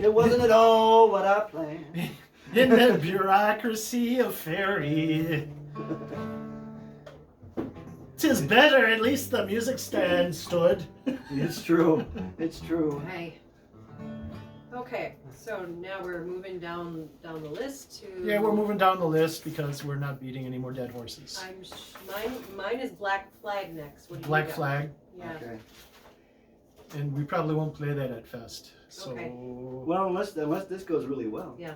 It wasn't at all what I planned. In the bureaucracy of fairy. 'Tis better, at least the music stand stood. It's true. It's true. Hi. Okay, so now we're moving down the list to. Yeah, we're moving down the list because we're not beating any more dead horses. Mine is Black Flag next. What do you Black got? Flag, Yeah. Okay. and we probably won't play that at Fest. So, Okay. Well, unless this goes really well. Yeah.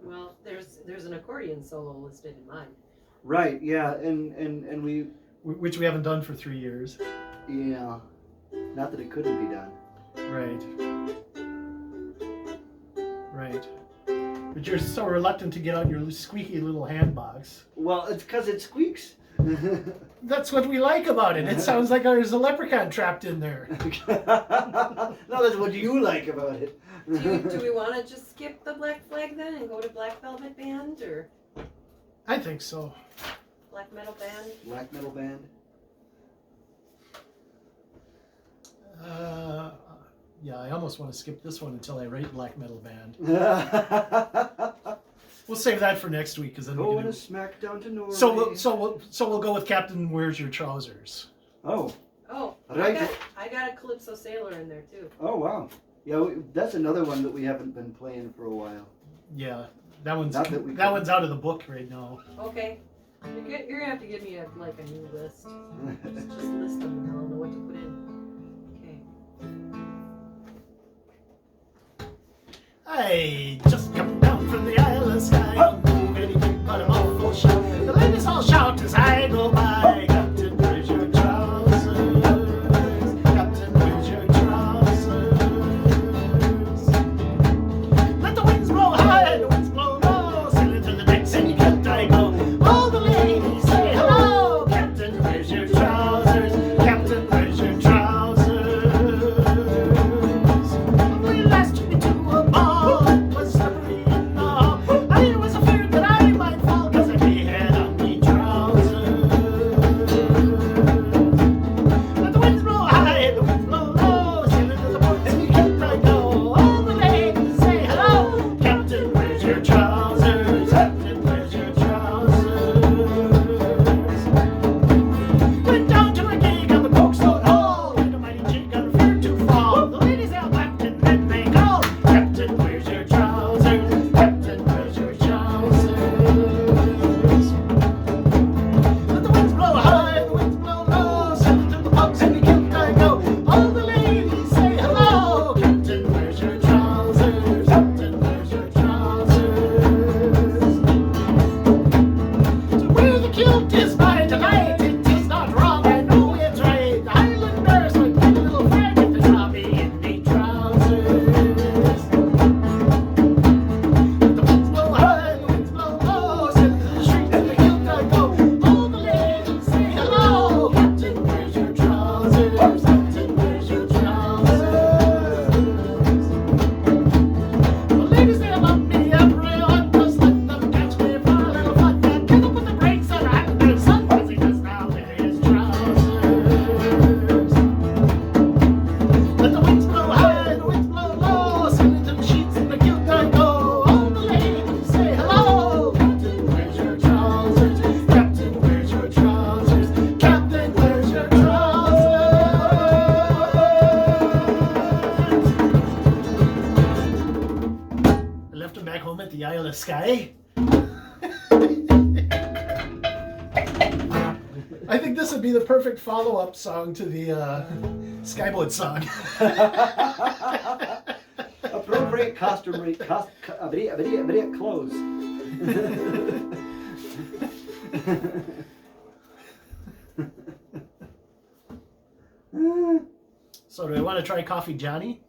Well, there's an accordion solo listed in mine. Right. Yeah. And we. which we haven't done for 3 years. Yeah. Not that it couldn't be done. Right. Right. But you're so reluctant to get out your squeaky little hand box. Well, it's because it squeaks. That's what we like about it. It sounds like there's a leprechaun trapped in there. No, that's what you like about it. Do we want to just skip the Black Flag then and go to Black Velvet Band or I think so. Black Metal Band? Black metal band. Yeah, I almost want to skip this one until I rate Black Metal Band. We'll save that for next week because then we Going can to do. smack down to Norway. So we'll go with Captain Where's Your Trousers. Oh. Oh, Right. I got a Calypso Sailor in there too. Oh wow. Yeah, that's another one that we haven't been playing for a while. Yeah, that one's Not that we that could. one's out of the book right now. Okay. You're gonna have to give me a new list. Just list them and I'll know what to put in. Okay. I just come down from the Isle of Skye. Don't move anything but I'm awful shy. The ladies all shout as I go by. Captain, where's your trousers? Captain, where's your trousers? Let the winds blow high, the winds blow low. Sailing through the decks and you can't I go. All the ladies say hello. Captain, where's your trousers? Captain, where's your trousers? We last took me to a ball. It was slippery in the hall. I was afraid that I might fall 'cause I had on me trousers. Let the winds blow high, the winds blow low. Sailing to the ports and you can't I go. All the ladies say hello. Captain, where's your trousers? Captain, where's your trousers? Went down to a gig on the Folkestone Hall. Did a mighty jig, got feared to fall. The ladies all laughed and then they called, Captain, where's your trousers? Captain, where's your trousers? Let the winds blow high, the winds blow low. Sailing through the pubs and the kilt I go. All the ladies say hello. Captain, where's your trousers? Captain, where's your trousers? To wear the kilt is my delight. It is not wrong, I know it's right. The Highlanders would get a little fright if they saw me in me trousers. The winds blow high, the winds blow low. Sailing through the street and the kilt I go. All the ladies say hello. Captain, where's your trousers? Captain, where's your trousers? The ladies they love me everyone. Just let them catch me for a little fun. Can't keep up with the brakes on a Highlander's son 'cause he does now wear his trousers. Let the winds blow high, the winds blow low. Sailing through the sheets in the kilt I go. All the ladies say hello. Captain, where's your trousers? Captain, where's your trousers? Captain, where's your trousers? I left him back home at the Isle of Skye. I think this would be the perfect follow-up song to the Skyboat song. Appropriate costume immediate clothes. So do I want to try Coffee Johnny?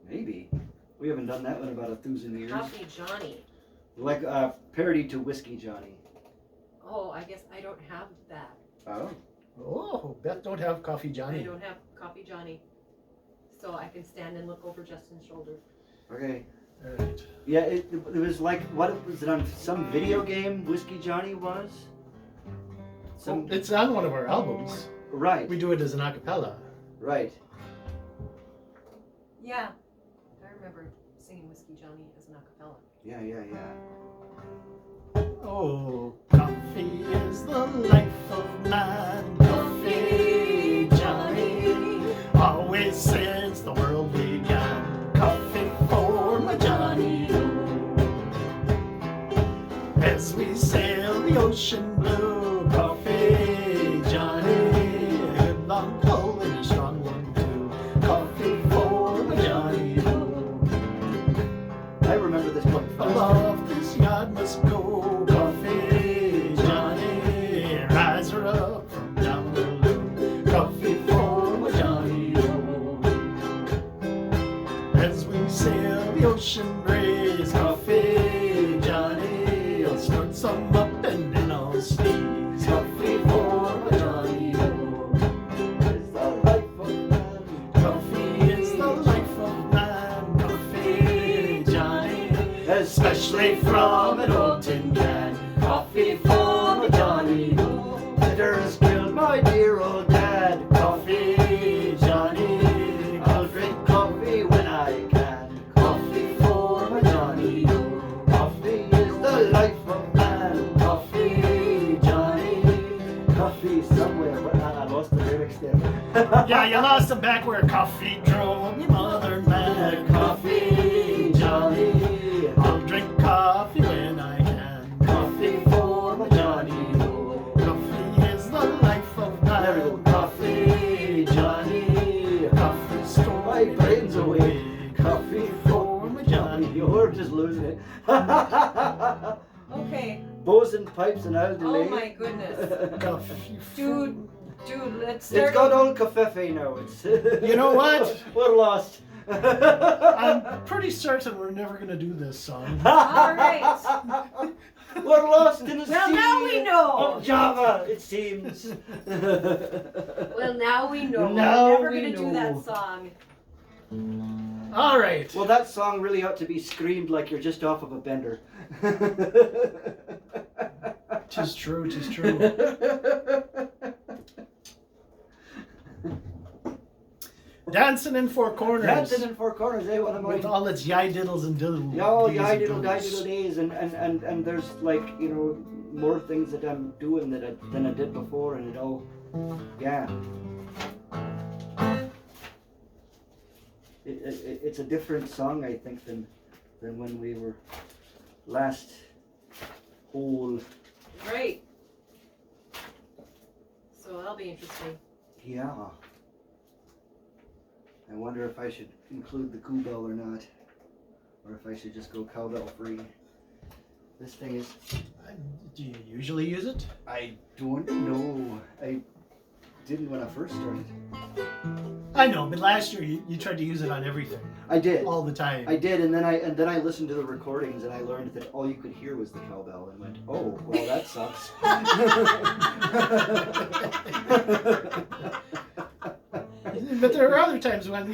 Maybe. We haven't done that one in about 1,000 years. Coffee Johnny. Like parody to Whiskey Johnny. Oh, I guess I don't have that. Oh. Oh, Beth don't have Coffee I Johnny. don't have Coffee Johnny. So I can stand and look over Justin's shoulder. Okay. All right. Yeah, it was like, what was it on some video game Whiskey Johnny was? Some It's on one of our albums. Right. We do it as an acapella. Right. Yeah. I remember singing Whiskey Johnny as an acapella. Yeah. Oh, coffee is the life of man. Coffee, Johnny, always since the world began. Coffee for my Johnny. As we sail the ocean blue, coffee, Johnny, a good long pull and a strong one too. Coffee for my Johnny. I remember this one fast. Above this yard must go, coffee, Johnny, rise her up from down below. Coffee for my Johnny. As we sail the ocean breeze, coffee, Johnny, I'll start some up and then I'll sneeze. Coffee for my Johnny. It's the life of man. Coffee is the life of man. Coffee, Johnny, especially from an old tin can. Coffee for my Johnny. Bitter has killed my dear old dad. Coffee, Johnny, I'll drink coffee when I can. coffee for my Johnny. Coffee is the life of man. Coffee, Johnny. Coffee somewhere. But I lost the lyrics there. Yeah, you lost them back where coffee drove me mother mad. Coffee, Johnny, I'll drink coffee when I can. Coffee for my Johnny. Coffee is the life of There we go. man. Coffee, Johnny, coffee stole My brain's away. Coffee for my Johnny. You're just losing it. Okay. Bows and pipes and I'll delay. Oh my goodness. Coffee Dude, let's start. It's got old cafefe now. It's You know what? We're lost. I'm pretty certain we're never gonna do this song. All right. We're lost in the Well, sea now we know. of Java, it seems. Well, now we know. Now We're never we gonna do know. that song. All right. Well, that song really ought to be screamed like you're just off of a bender. Tis true, tis true. Dancing in Four Corners. Dancing in Four Corners, eh? One of my. With all its yai diddles and diddles. Oh, yeah, diddle days, and there's like, you know, more things that I'm doing than I did before, and it all, yeah. It's a different song, I think, than when we were last whole. Right. So that'll be interesting. Yeah. I wonder if I should include the cowbell or not, or if I should just go cowbell free. This thing is. Do you usually use it? I don't know. I didn't when I first started. I know, but last year you tried to use it on everything. I did. All the time. I did, and then I listened to the recordings and I learned that all you could hear was the cowbell and went, oh, well that sucks. But there are other times when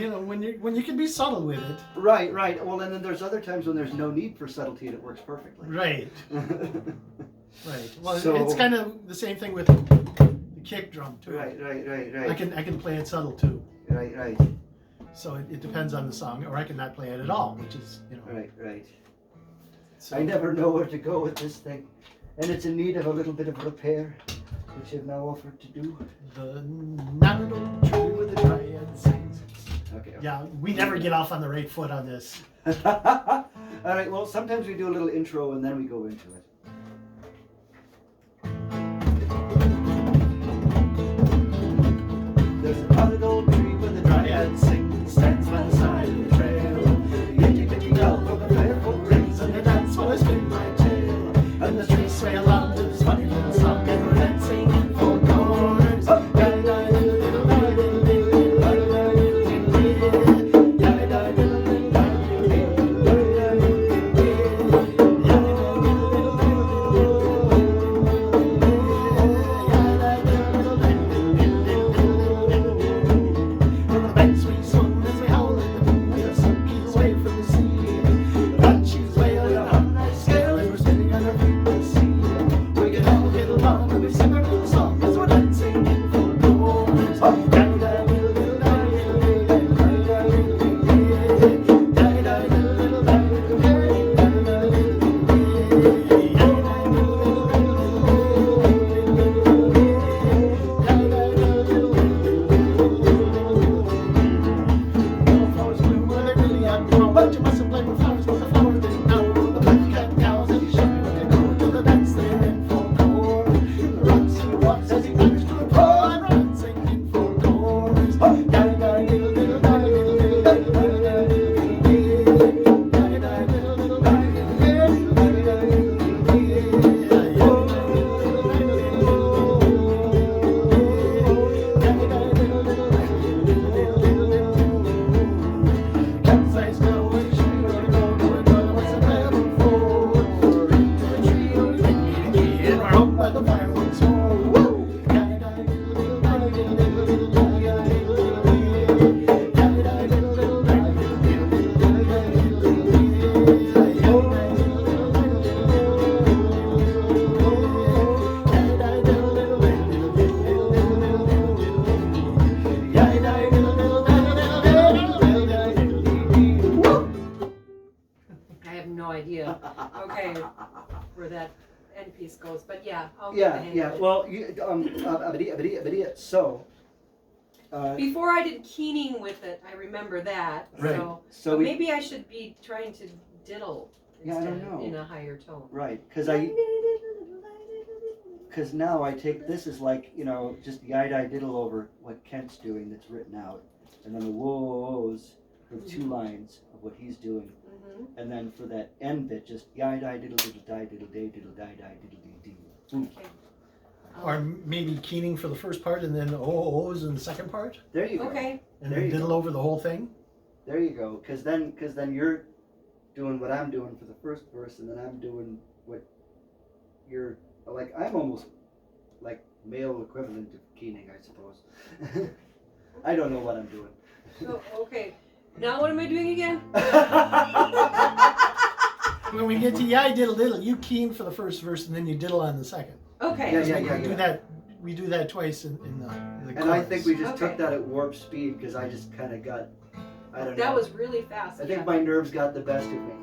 you can be subtle with it. Right. Well, and then there's other times when there's no need for subtlety and it works perfectly. Right. Right. Well, So- it's kind of the same thing with the kick drum too. Right. I can play it subtle too. Right. So it depends on the song, or I can not play it at all, which is Right. So, I never know where to go with this thing, and it's in need of a little bit of repair, which I've now offered to do. The Nanado tree with the dryad sings. Okay. Yeah, we never get off on the right foot on this. All right. Well, sometimes we do a little intro and then we go into it. There's a potted old tree with a dryad sings, stands by the side of the trail. The itty bitty bell from the fair folk rings, and they dance while I spin my tail. And the trees sway along to this funny little song, and we're dancing in four corners. but you mustn't blame the flowers, cause the flowers didn't know. The black cat meows as he shows me where to go to the dance there in full chorus. He runs, he walks as he climbs to the pro and runs singing full chorus. Di-di-di-diddle, diddle, di-diddle, diddle, diddle, diddle, diddle, diddle, di-di-di-diddle, diddle, di-diddle, diddle, Capsized now, and she gonna go to a dog, what's the devil for? Into a tree, or we meet again, we're home by the fire once more. Woo! Di-di-di-diddle, diddle, diddle, diddle, di-di-di-diddle, diddle, diddle, di-di-di-diddle, diddle, diddle, I have no idea. Okay, where that end piece goes, but yeah, I'll get the Yeah, hang yeah. of it. Well, so. Before I did keening with it, I remember that. Right. So, So but we- maybe I should be trying to diddle Yeah, I don't instead know. in a higher tone. Right, because now I take this as like, you know, just yai-di diddle over what Kent's doing that's written out, and then the whoas for 2 lines of what he's doing, and then for that end bit, just yai-di diddle diddle di diddle day diddle di di diddle dee dee. Boom. Okay. Or maybe keening for the first part and then oh-ohs in the second part, There you go. Okay. and There then you diddle go. over the whole thing. There you go. Because then you're doing what I'm doing for the first verse, and then I'm doing what you're like. I'm almost like male equivalent of keening, I suppose. I don't know what I'm doing. So, okay. Now what am I doing again? When we get to yai diddle diddle, you keen for the first verse and then you diddle on the second. Okay. Yeah, So yeah, we do that. We do that twice in the And I chorus. think we just Okay. took that at warp speed because I just kind of got, I don't know. That was really fast. I yeah. think my nerves got the best of me.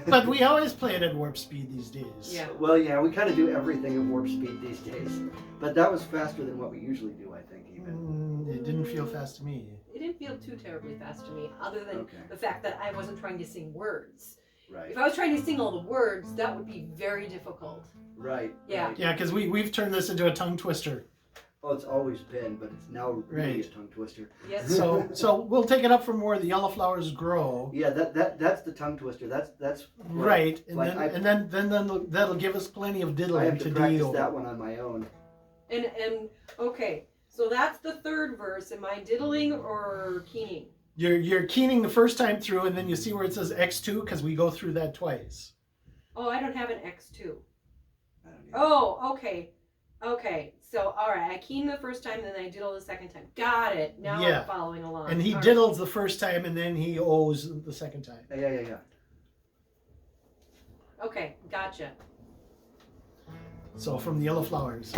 But we always play it at warp speed these days. Yeah. Well, yeah, we kind of do everything at warp speed these days. But that was faster than what we usually do, I think, even. It didn't feel fast to me. It didn't feel too terribly fast to me, other than Okay. the fact that I wasn't trying to sing words. Right. If I was trying to sing all the words, that would be very difficult. Right. Yeah. Right. Yeah, because we've turned this into a tongue twister. Well, it's always been, but it's now really Right. a tongue twister. Yes. So we'll take it up from where the yellow flowers grow. Yeah, that's the tongue twister. That's what- Right, and like then that'll give us plenty of I diddling have to to do. practice that one on my own. And okay, so that's the third verse. Am I diddling or keening? You're keening the first time through, and then you see where it says X2 because we go through that twice. Oh, I don't have an X2. I don't know. Oh, okay. Okay. So, all right. I keen the first time, then I diddle the second time. Got it. Now Yeah. I'm following along. And he All right. diddles the first time, and then he O's the second time. Yeah. Okay. Gotcha. So from the yellow flowers.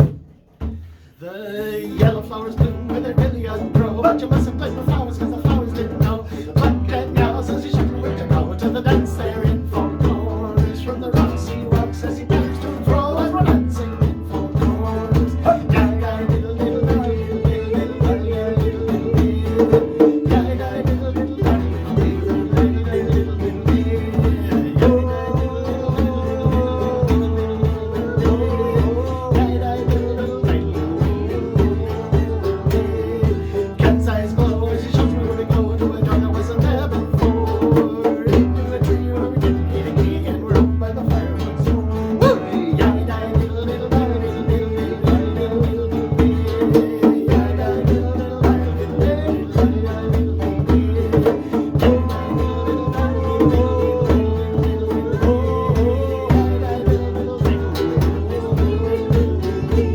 The yellow flowers bloom where they really grow, but you mustn't blame the flowers because the flowers didn't know. The black cat meows as he shows me where to go to the dance there in full chorus. From the rocks he walks as he dives to and fro as we're dancing in full chorus. Yai-di diddle diddle diddle diddle diddle diddle diddle diddle. Yai-di diddle diddle diddle diddle diddle diddle Cat's eyes glow as he shows me where to go to a door that wasn't there before. Into a tree where we didn't need a key and we're home by the fire once more. Woo! Yai-di diddle diddle diddle diddle diddle diddle diddle diddle diddle.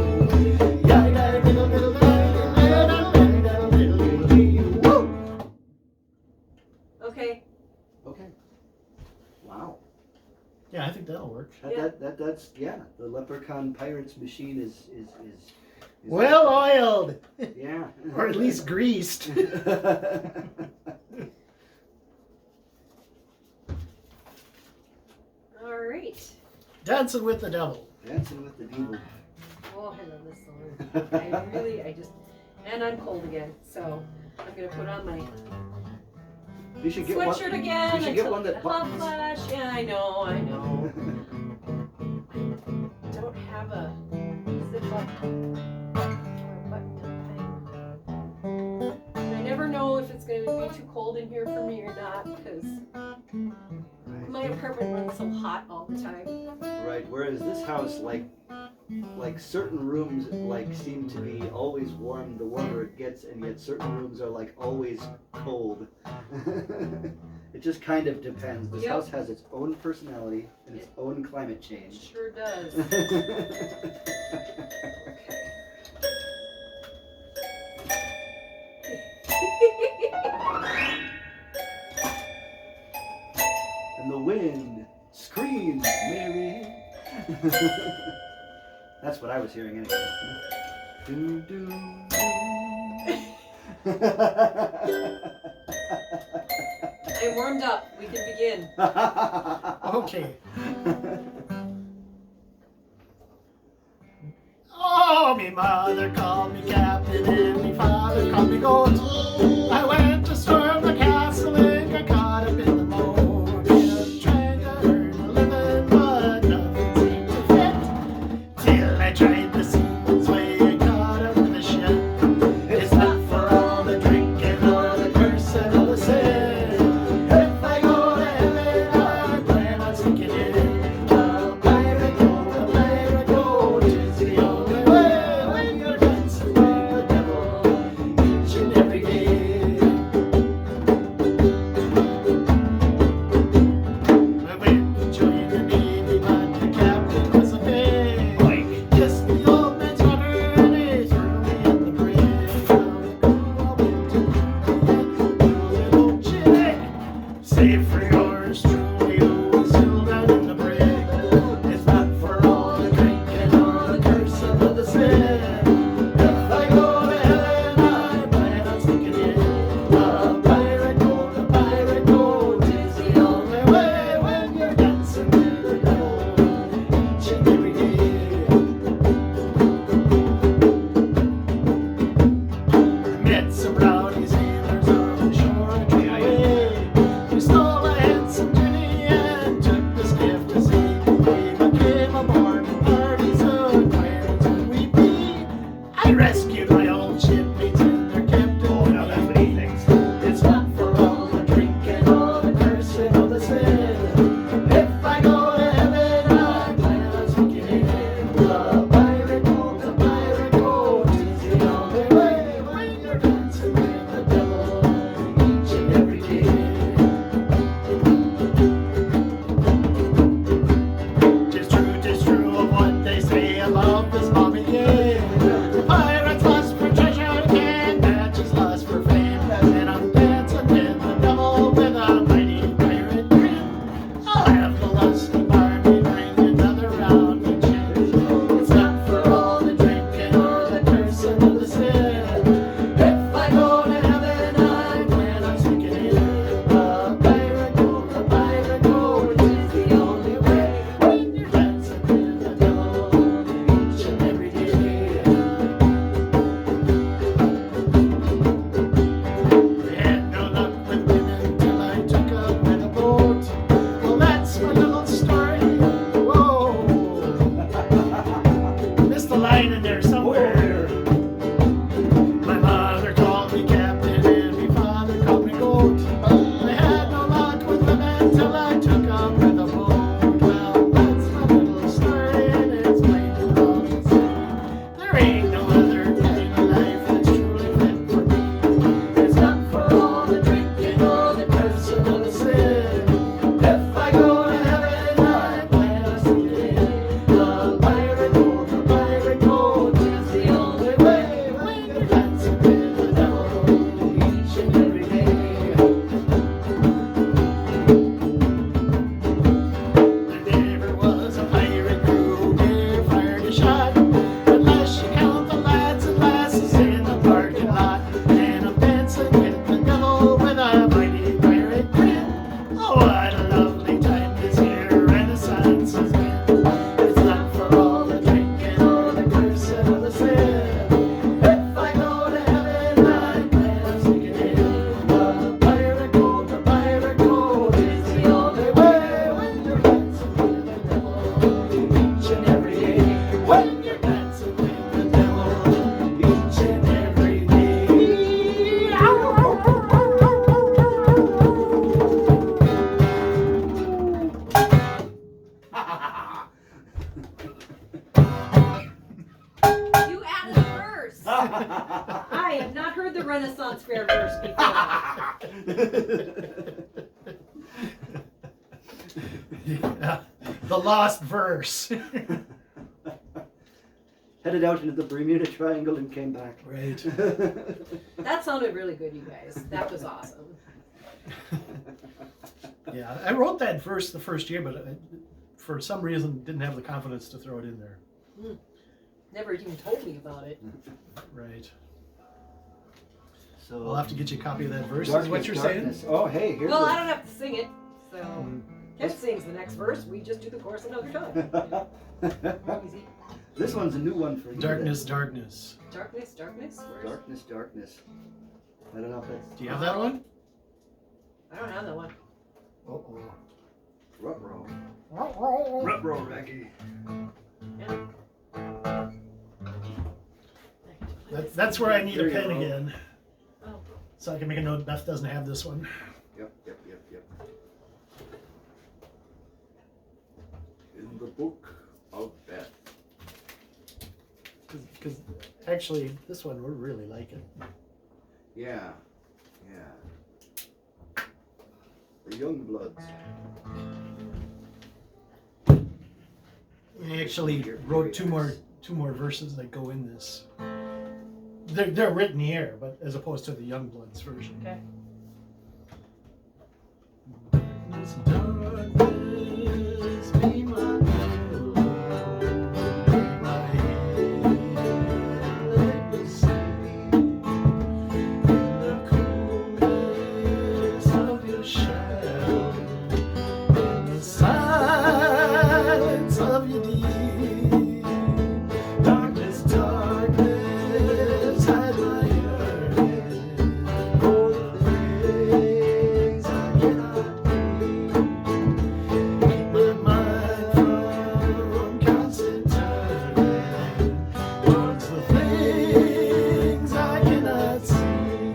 Yai-di diddle diddle diddle diddle diddle diddle diddle Okay. Okay. Wow. Yeah, I think that'll work. That's yeah. The leprechaun pirates machine is Well oiled, yeah. or at least greased. All right. Dancing with the devil. Dancing with the devil. Oh, I love this song. I just, and I'm cold again, so I'm gonna put on my You should get one. Sweatshirt again. You should get one that Hot buttons. flash. Yeah, I know. I don't have a zip up or a button thing. And I never know if it's going to be too cold in here for me or not because my apartment runs so hot all the time. Right. Whereas this house, like certain rooms, like seem to be always warm the warmer it gets, and yet certain rooms are like always cold. It just kind of depends. This Yep. house has its own personality and its own climate change. Sure does. And the wind screams, Mary. That's what I was hearing anyway. Doo, doo, doo. I'm warmed up. We can begin. Okay. Oh, me mother called me captain and me father called me goat. I went to storm the castle and got caught up in the moat. Trying to earn a living, but nothing seemed to fit. Till I tried the seaman's way and caught up with a ship. It's not for all the drinking or the cursing or the sin. If I go to heaven, I plan on sinking in. A pirate go, 'tis the only way when you're dancing with the devil each and every day. I went to join the Navy, but the captain was a pig. Kissed the old man's daughter and he threw me in the brig. I went to the little chick. Save for yours truly, who was still down in the brig. It's not for all the drinking or the cursing or the sin. If I go to heaven, I plan on sinking in. A pirate go, 'tis the only way when you're dancing with the devil each and every day. Met some rowdy sailors on the shore of Treeway. We stole a handsome Jenny I have not heard the Renaissance Fair verse before. Yeah, the lost verse. Headed out into the Bermuda Triangle and came back. Right. That sounded really good, you guys. That was awesome. Yeah, I wrote that verse the first year, but I, for some reason didn't have the confidence to throw it in there. Never even told me about it. Right. So I'll have to get you a copy of that verse. Is darkness, what you're darkness. saying? Oh, hey, here's Well, a- I don't have to sing it, so Kev sings the next verse. We just do the chorus another time. Easy. This one's a new one for you. Darkness, darkness. Darkness, darkness. Where's... Darkness, darkness. I don't know if that's Do you have that one? I don't have that one. Uh-oh. Ruh-roh. Ruh-roh, Raggy. That's where I need There a you pen go. again. Oh. So I can make a note Beth doesn't have this one. Yep. In the book of Beth. Because actually, this one we're really liking. Yeah. The young bloods. We actually wrote two more verses that go in this. They're written here, but as opposed to the Youngbloods version. Okay. Darkness, darkness, be my pillow, be my head, let me sleep in the coolness of your shadow, in the silence of your deed. Darkness, darkness, hide my yearning for the things I cannot be. Keep my mind from constant turning towards the things I cannot see.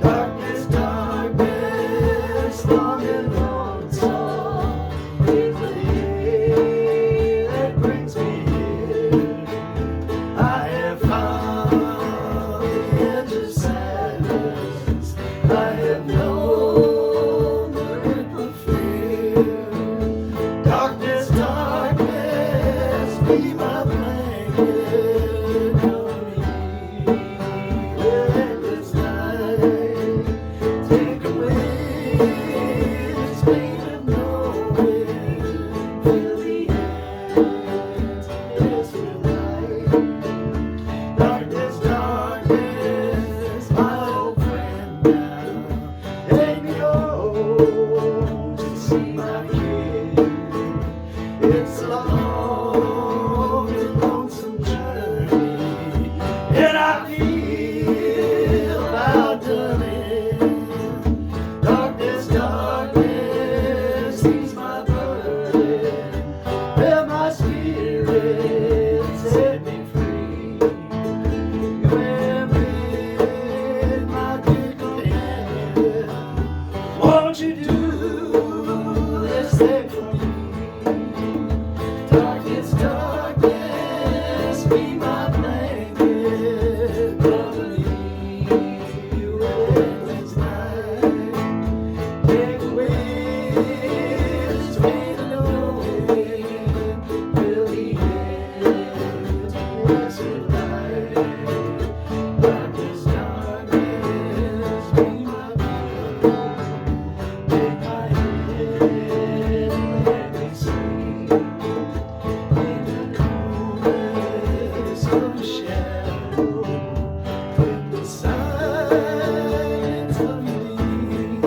Darkness, darkness, long and lonesome is the day that brings me here. I have found the edge of sadness. I have known the grip of fear. Darkness, darkness, be my blanket, cover me with endless night. Take away this pain of knowing. Fill the emptiness with light. Darkness, darkness, my old friend now. Take me home to see my kid. It's a long and lonesome journey, and I feel I've done it. Darkness, darkness, ease my burden. Fill my spirit, set me free. You have been my dear companion. Won't you do this thing for me? Darkness, darkness, be my blanket, cover me with endless night. Take away this pain of knowing. Fill the emptiness with light. Darkness, darkness, be my pillow. Take my hand and let me sleep in the coolness of your shadow, in the silence of your deed,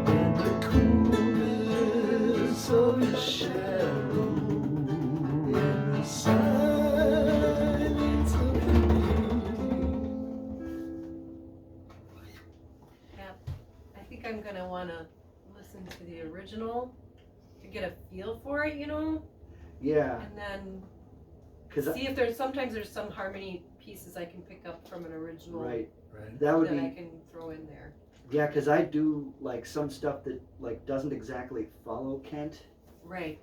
in the coolness of your shadow, in the silence of your deed. Yeah. I think I'm gonna wanna listen to the original to get a feel for it, Yeah, and then because see if sometimes there's some harmony pieces I can pick up from an original right, Right. that would that I be can throw in there. yeah. Because I do like some stuff that like doesn't exactly follow Kent. Right.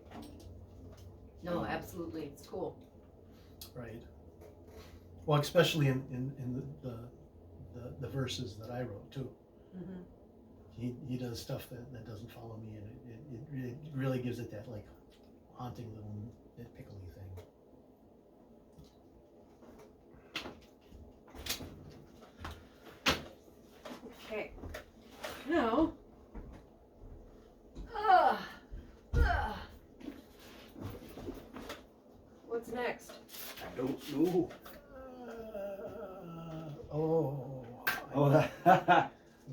No, absolutely. It's cool. Right. Well, especially in the verses that I wrote too. Mm-hmm. He does stuff that doesn't follow me, and it really gives it that like haunting little nitpickly thing. Okay. Now. What's next? I don't know. Oh,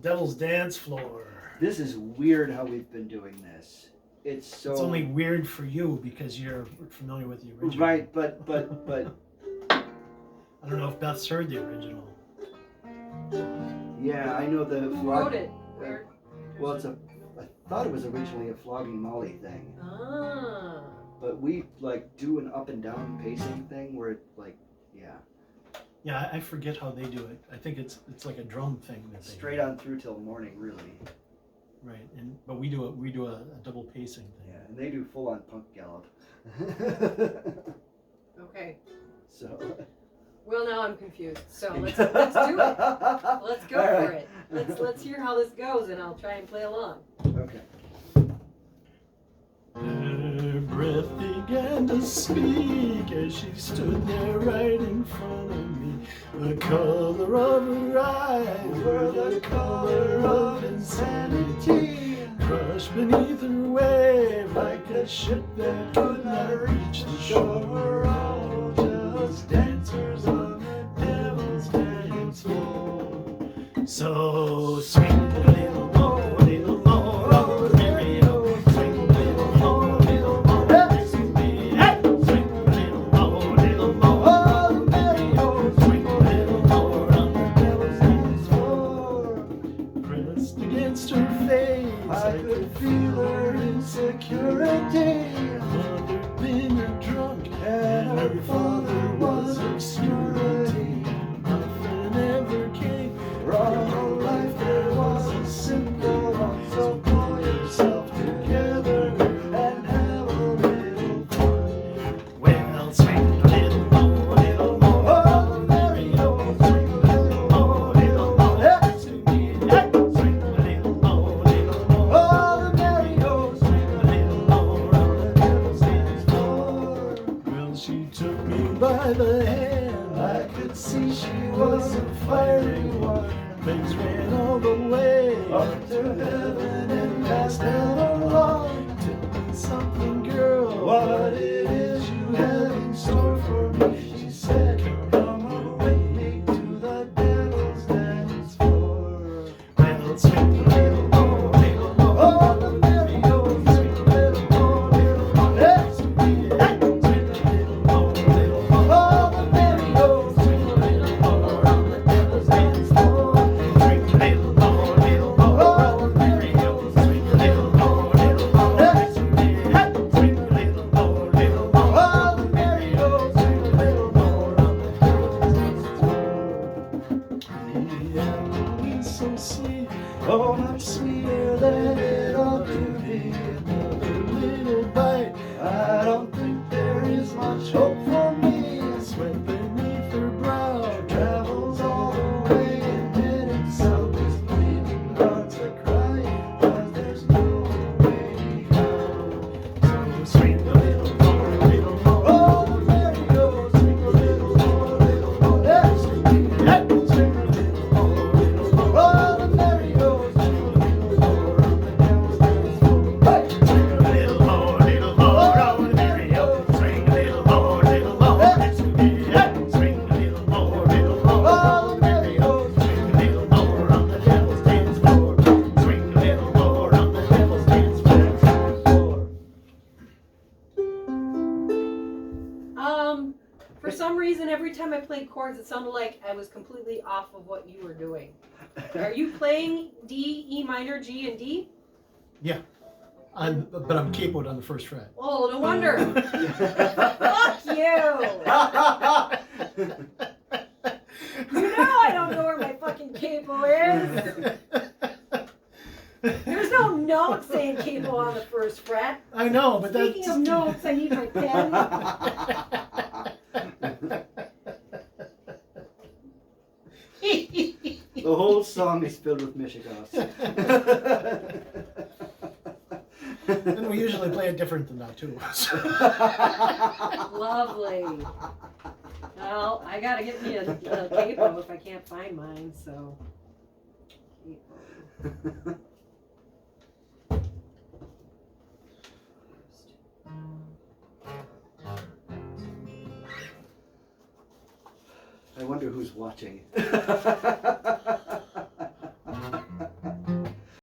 Devil's Dance Floor. This is weird how we've been doing this. It's It's only weird for you because you're familiar with the original. right, but I don't know if Beth's heard the original. yeah, I know the Who wrote it? Where? Well, I thought it was originally a Flogging Molly thing, Ah. but we like do an up and down pacing thing where it like Yeah, I forget how they do it. I think it's like a drum thing that they straight do. on through till morning, really. Right, but we do a double pacing thing. Yeah, and they do full on punk gallop. Okay. So. Well, now I'm confused. So let's do it. Let's go All for right. it. Let's hear how this goes, and I'll try and play along. Okay. Her breath began to speak as she stood there right in front of me. The color of her eyes were the color of insanity, crushed beneath her wave like a ship that could not reach the shore. We're all just dancers on the devil's dance floor. So swing a little more, oh, Mary, oh, swing a little more, next to me. Hey, swing a little more, oh, Mary, oh, swing a little more on the devil's dance floor. Pressed against her face, I could feel her insecurity. Mother been a drunk, and her father was obscurity. Nothing ever came from her life. There was a simple one. So pull yourself together and have a little fun. Well, swing a little more, oh, Mary, oh, swing a little more, next to me. Hey, swing a little more, oh, Mary, oh, swing a little more on the devil's dance floor. Well, she took me by the hand. I could see she was a fiery one. Things ran all the way up to heaven and passed down along. Tell me something, girl, what it is you have in store for me. She said, come away me to the devil's dance floor. Well, swing a little more, oh, Mary, oh, swing a little more, next to me. Hey, swing a little more, oh, Mary, oh, swing a little more on the devil's dance floor. Swing a little more, oh, Mary, oh, swing a little more, next to me. Hey, swing a little more, oh, Mary, oh, swing a little more on the devil's dance floor. The apple is so sweet, oh, much sweeter than it ought to be. Another little bite, I don't think there is much hope for me. Sweat beneath her brow, she travels all the way, and then itself is bleeding, hearts are crying, 'cause there's no way out. So swing a little more, oh, Mary, oh, swing a little more, next to me. Hey, swing a little more, oh, Mary, oh, swing a little more on the devil's dance floor. Hey, swing a little more, oh, Mary, oh, swing a little more, next to me. Hey, swing a little more, oh, Mary, oh, swing a little more on the devil's dance floor. Swing a little more on the devil's dance floor. For some reason, every time I played chords, it sounded like I was completely off of what you were doing. Are you playing D, E minor, G, and D? Yeah, but I'm capoed on the first fret. Oh, no wonder. Fuck you. You know I don't know where my fucking capo is. There's no note saying capo on the first fret. I know, but that's Speaking of notes, I need my pen. The whole song is filled with Michigas. And we usually play it different than that too. Lovely. Well, I gotta get me a capo if I can't find mine, so. Capo. I wonder who's watching.